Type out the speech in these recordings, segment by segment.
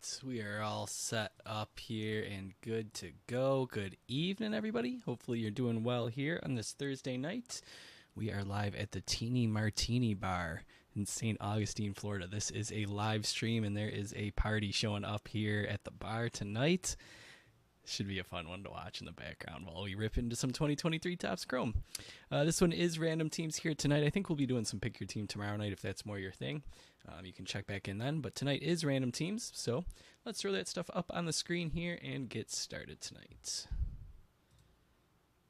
right, we are all set up here and good to go. Good evening, everybody. Hopefully, you're doing well here on this Thursday night. We are live at the Teeny Martini Bar in St. Augustine, Florida. This is a live stream, and there is a party showing up here at the bar tonight. Should be a fun one to watch in the background while we rip into some 2023 Topps Chrome. This one is random teams here tonight. I think we'll be doing some pick your team tomorrow night if that's more your thing. You can check back in then. But tonight is random teams. So let's throw that stuff up on the screen here and get started tonight.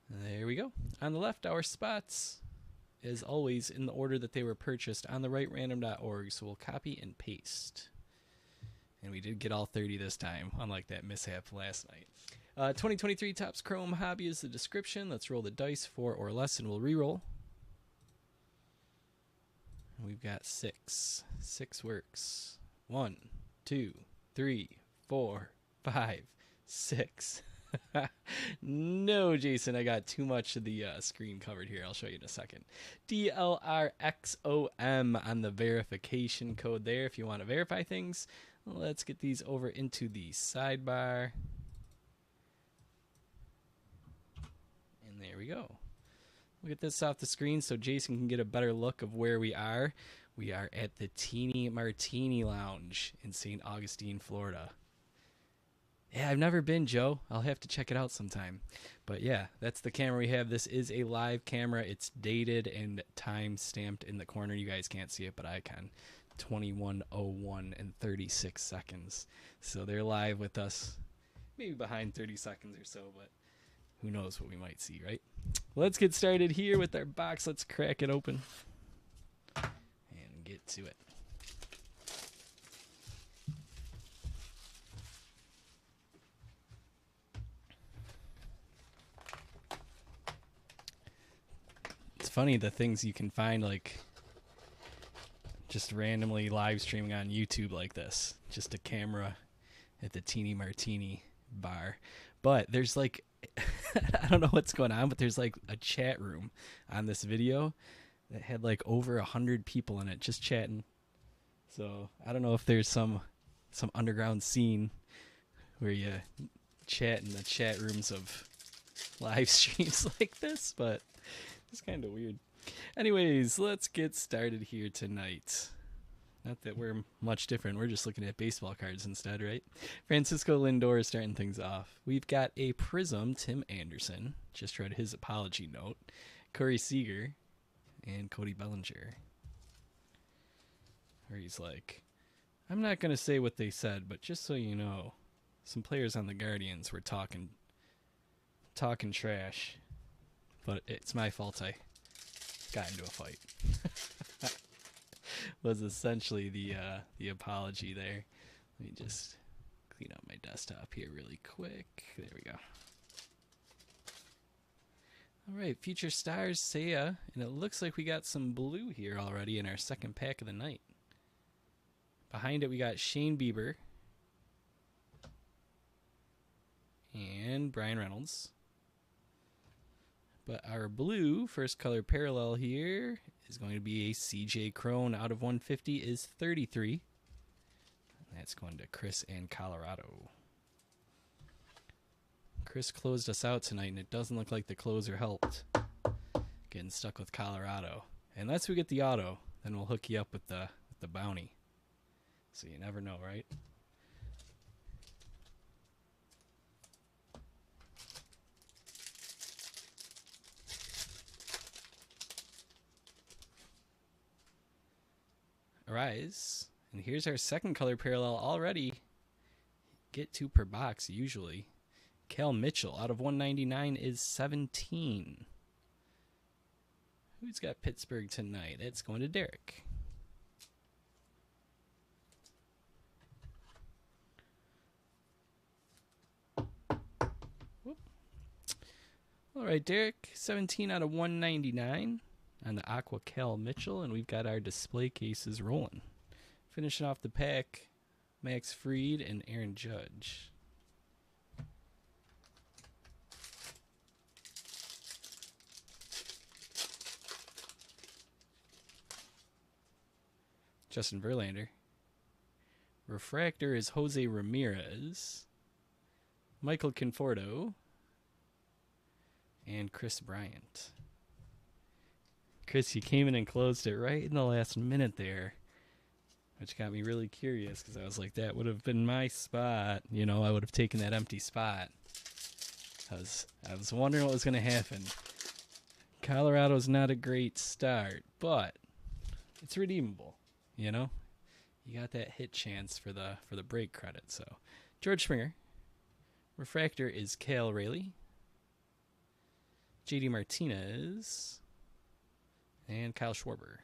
There we go. On the left, our spots, as always, in the order that they were purchased. On the right, random.org. So we'll copy and paste. And we did get all 30 this time, unlike that mishap last night. 2023 Topps Chrome Hobby is the description. Let's roll the dice, 4 or less, and we'll re-roll. We've got 6. 6 works. 1, 2, 3, 4, 5, 6. No, Jason, I got too much of the screen covered here. I'll show you in a second. DLRXOM on the verification code there if you want to verify things. Let's get these over into the sidebar. And there we go. We'll get this off the screen so Jason can get a better look of where we are. We are at the Teeny Martini Lounge in St. Augustine, Florida. Yeah, I've never been, Joe. I'll have to check it out sometime. But yeah, that's the camera we have. This is a live camera. It's dated and time stamped in the corner. You guys can't see it, but I can. 21:01 and 36 seconds. So they're live with us. Maybe behind 30 seconds or so, but who knows what we might see, right? Let's get started here with our box. Let's crack it open and get to it. It's funny the things you can find, like just randomly live streaming on YouTube like this. Just a camera at the Teeny Martini Bar. But there's like, I don't know what's going on, but there's like a chat room on this video that had like over 100 people in it just chatting. So I don't know if there's some underground scene where you chat in the chat rooms of live streams like this, but it's kind of weird. Anyways, let's get started here tonight. Not that we're much different. We're just looking at baseball cards instead, right? Francisco Lindor is starting things off. We've got a Prism, Tim Anderson. Just read his apology note. Corey Seager and Cody Bellinger. Where he's like, I'm not going to say what they said, but just so you know, some players on the Guardians were talking trash. But it's my fault I got into a fight. Was essentially the apology there. Let me just clean up my desktop here really quick. There we go. All right, Future Stars, Seiya, and it looks like we got some blue here already in our second pack of the night. Behind it, we got Shane Bieber and Brian Reynolds. But our blue first color parallel here is going to be a CJ Cron out of 150 is 33. That's going to Chris and Colorado. Chris closed us out tonight, and it doesn't look like the closer helped. Getting stuck with Colorado. Unless we get the auto, then we'll hook you up with the bounty. So you never know, right? Arise. And here's our second color parallel already. Get 2 per box usually. Cal Mitchell out of 199 is 17. Who's got Pittsburgh tonight? It's going to Derek. Whoop. All right, Derek, 17 out of 199. On the Aqua Cal Mitchell, and we've got our display cases rolling. Finishing off the pack, Max Fried and Aaron Judge. Justin Verlander. Refractor is Jose Ramirez, Michael Conforto, and Chris Bryant. Chris, you came in and closed it right in the last minute there, which got me really curious because I was like, that would have been my spot. You know, I would have taken that empty spot. I was wondering what was going to happen. Colorado's not a great start, but it's redeemable, you know? You got that hit chance for the break credit. So, George Springer. Refractor is Kale Rayleigh, JD Martinez, and Kyle Schwarber.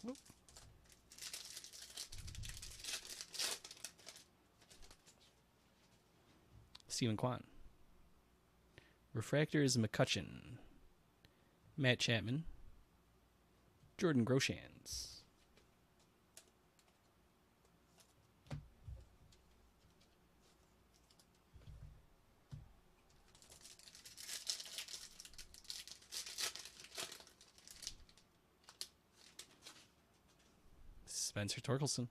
Whoop. Stephen Kwan. Refractor is McCutcheon, Matt Chapman, Jordan Groshans. Spencer Torkelson.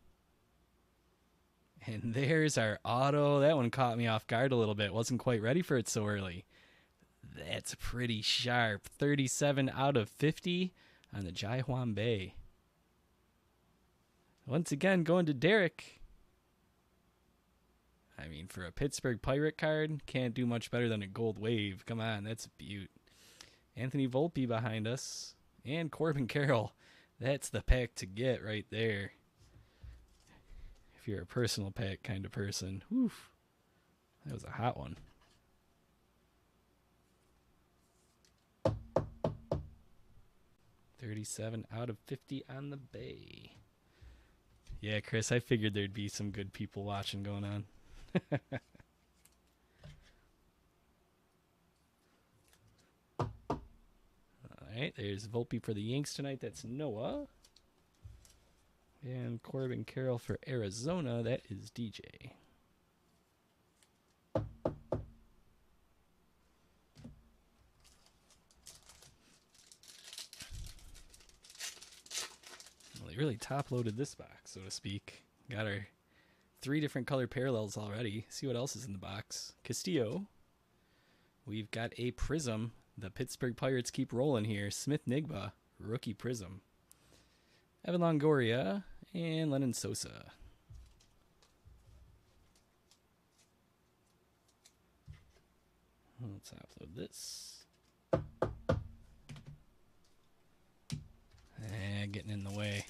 And there's our auto. That one caught me off guard a little bit. Wasn't quite ready for it so early. That's pretty sharp. 37 out of 50 on the Jai Hwan Bay. Once again, going to Derek. I mean, for a Pittsburgh Pirate card, can't do much better than a gold wave. Come on, that's a beaut. Anthony Volpe behind us. And Corbin Carroll. That's the pack to get right there. If you're a personal pack kind of person. Oof. That was a hot one. $37 out of 50 on the Bay. Yeah, Chris, I figured there'd be some good people watching going on. Alright, there's Volpe for the Yanks tonight. That's Noah. And Corbin Carroll for Arizona. That is DJ. Well, they really top-loaded this box, so to speak. Got our 3 different color parallels already. See what else is in the box. Castillo. We've got a Prism. The Pittsburgh Pirates keep rolling here. Smith Nigba, rookie Prism. Evan Longoria and Lennon Sosa. Let's upload this. Getting in the way.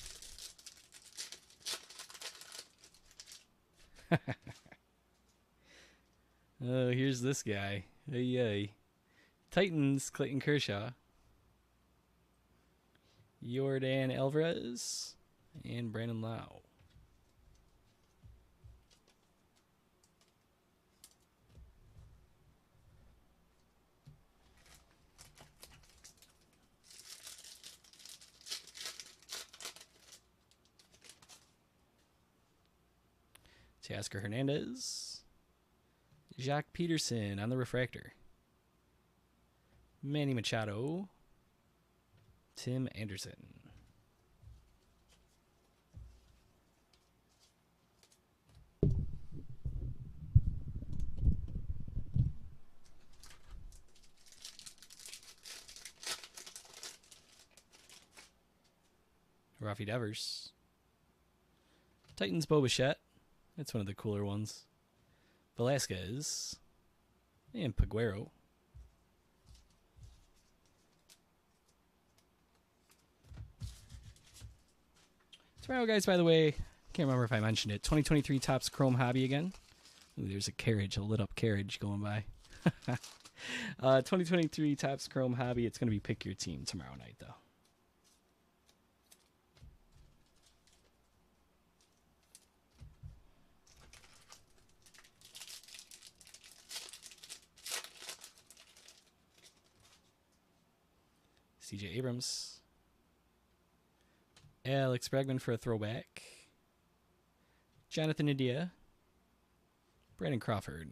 Oh, here's this guy. Hey. Titans, Clayton Kershaw. Yordan Alvarez. And Brandon Lau. Teoscar Hernandez. Jacques Peterson on the refractor. Manny Machado. Tim Anderson. Rafi Devers. Titans Bo Bichette. That's one of the cooler ones. Velasquez. And Peguero. Tomorrow, guys, by the way, can't remember if I mentioned it. 2023 Topps Chrome Hobby again. Ooh, there's a carriage, a lit up carriage going by. 2023 Topps Chrome Hobby. It's going to be pick your team tomorrow night, though. CJ Abrams. Alex Bregman for a throwback. Jonathan India. Brandon Crawford.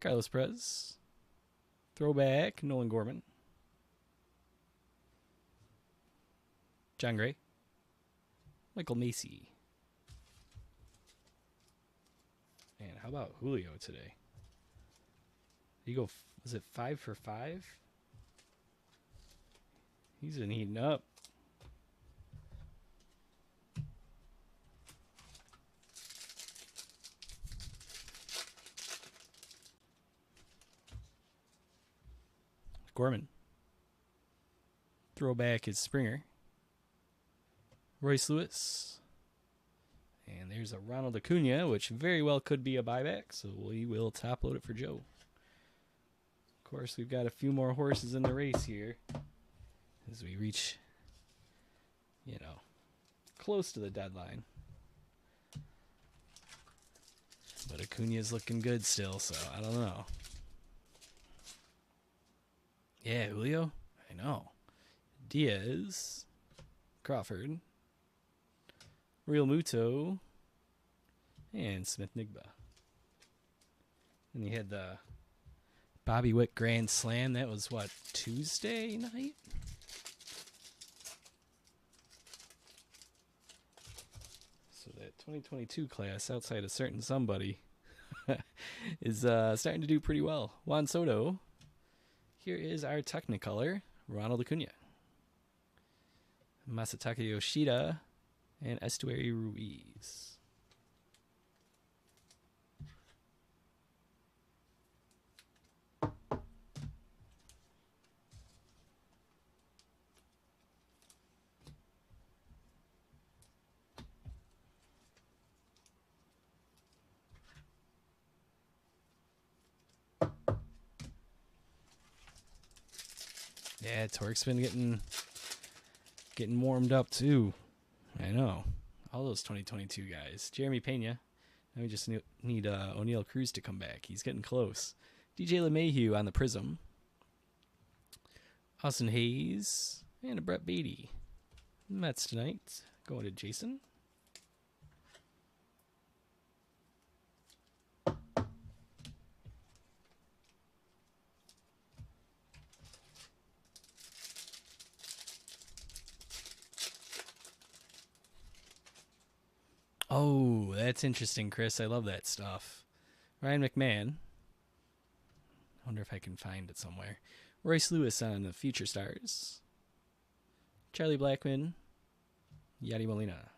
Carlos Perez. Throwback, Nolan Gorman. John Gray. Michael Macy. Man, how about Julio today? You go, was it 5 for 5? He's been heating up. Gorman. Throwback is Springer. Royce Lewis. And there's a Ronald Acuna, which very well could be a buyback, so we will top load it for Joe. Of course, we've got a few more horses in the race here as we reach, close to the deadline. But Acuna's looking good still, so I don't know. Yeah, Julio. I know. Diaz. Crawford. Real Muto. And Smith-Njigba. And you had the Bobby Witt Grand Slam. That was, what, Tuesday night? So that 2022 class, outside a certain somebody, is starting to do pretty well. Juan Soto. Here is our Technicolor, Ronald Acuna. Masataka Yoshida and Estuary Ruiz. Yeah, Torque's been getting warmed up too. I know. All those 2022 guys. Jeremy Pena. Now we just need O'Neal Cruz to come back. He's getting close. DJ LeMahieu on the Prism. Austin Hayes. And a Brett Beatty. Mets tonight. Going to Jason. Oh, that's interesting, Chris. I love that stuff. Ryan McMahon. I wonder if I can find it somewhere. Royce Lewis on the Future Stars. Charlie Blackmon. Yadi Molina.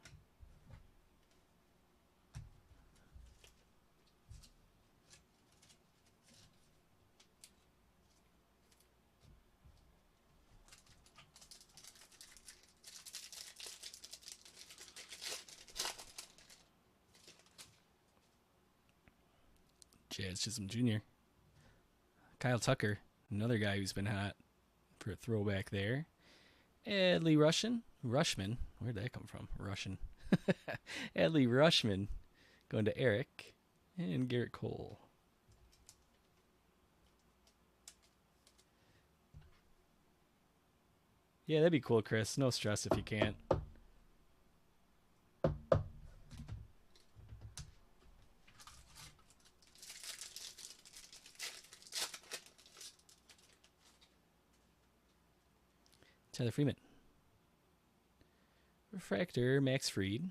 Jazz Chisholm Jr. Kyle Tucker, another guy who's been hot for a throwback there. Adley Rushman, where'd that come from? Russian. Adley Rushman going to Eric and Garrett Cole. Yeah, that'd be cool, Chris. No stress if you can't. Tyler Freeman. Refractor, Max Fried.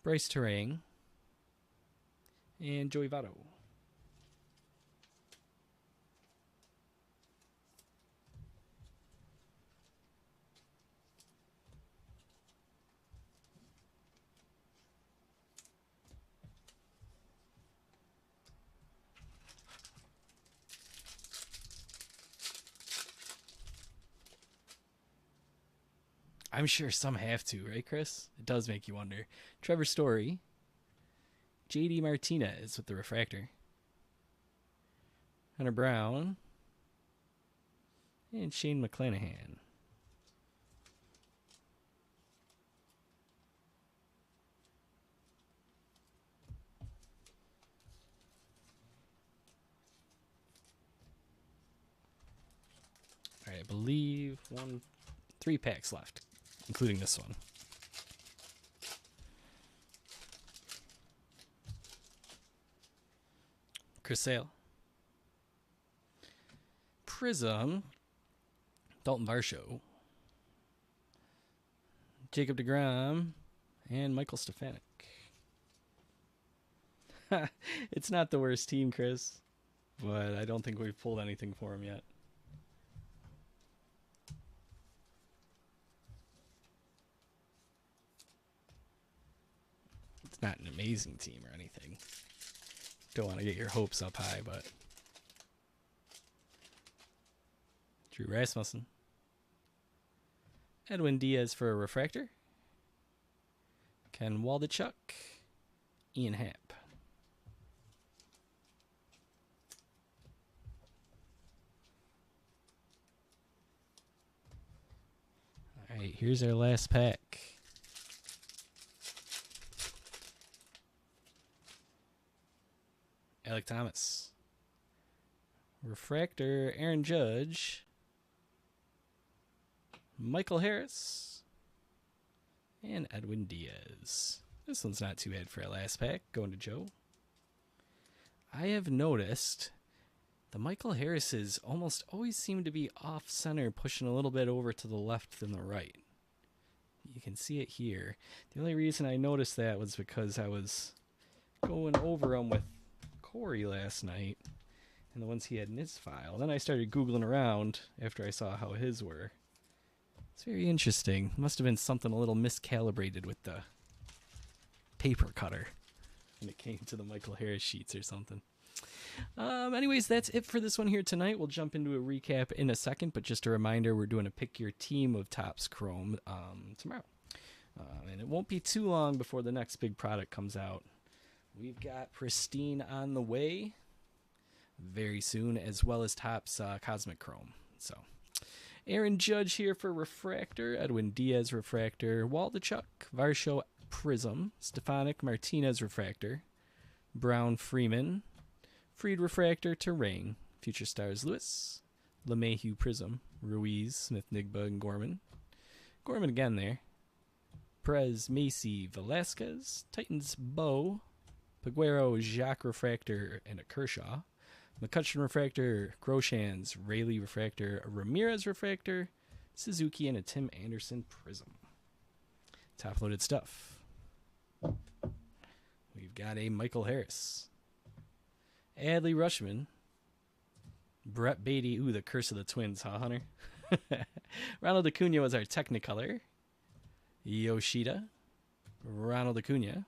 Bryce Terang. And Joey Votto. I'm sure some have to, right, Chris? It does make you wonder. Trevor Story. JD Martinez with the refractor. Hunter Brown. And Shane McClanahan. All right, I believe 3 packs left, including this one. Chris Sale. Prism. Dalton Varsho. Jacob deGrom. And Michael Stefanik. It's not the worst team, Chris. But I don't think we've pulled anything for him yet. It's not an amazing team or anything. Don't want to get your hopes up high, but... Drew Rasmussen. Edwin Diaz for a refractor. Ken Waldachuk. Ian Happ. All right, here's our last pack. Alec Thomas. Refractor, Aaron Judge. Michael Harris. And Edwin Diaz. This one's not too bad for our last pack. Going to Joe. I have noticed the Michael Harrises almost always seem to be off center, pushing a little bit over to the left than the right. You can see it here. The only reason I noticed that was because I was going over them with Corey last night and the ones he had in his file. Then I started Googling around after I saw how his were. It's very interesting. Must have been something a little miscalibrated with the paper cutter when it came to the Michael Harris sheets or something. Anyways, that's it for this one here tonight. We'll jump into a recap in a second, but just a reminder, we're doing a pick your team of Topps Chrome tomorrow. And it won't be too long before the next big product comes out. We've got Pristine on the way very soon, as well as Topps Cosmic Chrome. So, Aaron Judge here for Refractor, Edwin Diaz Refractor, Waldachuk, Varsho Prism, Stefanik Martinez Refractor, Brown Freeman, Freed Refractor Terrain, Future Stars Lewis, LeMahieu Prism, Ruiz, Smith Nigba, and Gorman. Gorman again there. Perez, Macy, Velasquez, Titans Bo, Peguero, Jacques Refractor, and a Kershaw. McCutcheon Refractor, Groshans, Rayleigh Refractor, a Ramirez Refractor, Suzuki, and a Tim Anderson Prism. Top loaded stuff. We've got a Michael Harris. Adley Rutschman. Brett Beatty. Ooh, the curse of the Twins, huh, Hunter? Ronald Acuna was our Technicolor. Yoshida. Ronald Acuna.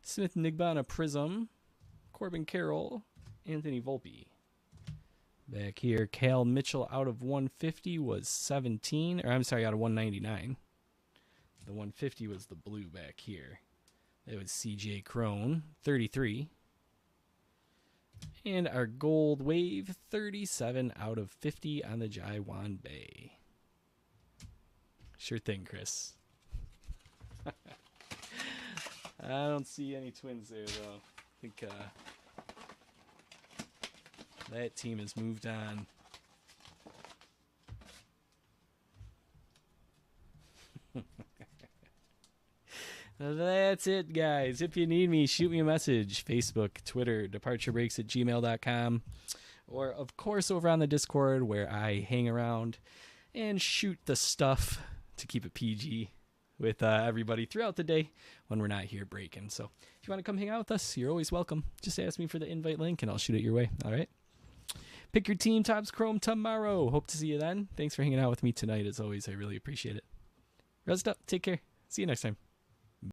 Smith Nigbana Prism. Corbin Carroll. Anthony Volpe. Back here, Cal Mitchell out of 150 was 17. Or I'm sorry, out of 199. The 150 was the blue back here. That was CJ Crone, 33. And our gold wave, 37 out of 50 on the Jaiwan Bay. Sure thing, Chris. I don't see any Twins there, though. I think that team has moved on. That's it, guys. If you need me, shoot me a message. Facebook, Twitter, departurebreaks@gmail.com. Or, of course, over on the Discord where I hang around and shoot the stuff to keep it PG with everybody throughout the day when we're not here breaking. So if you want to come hang out with us, you're always welcome. Just ask me for the invite link and I'll shoot it your way. All right? Pick your team, Topps Chrome tomorrow. Hope to see you then. Thanks for hanging out with me tonight. As always, I really appreciate it. Rest up. Take care. See you next time.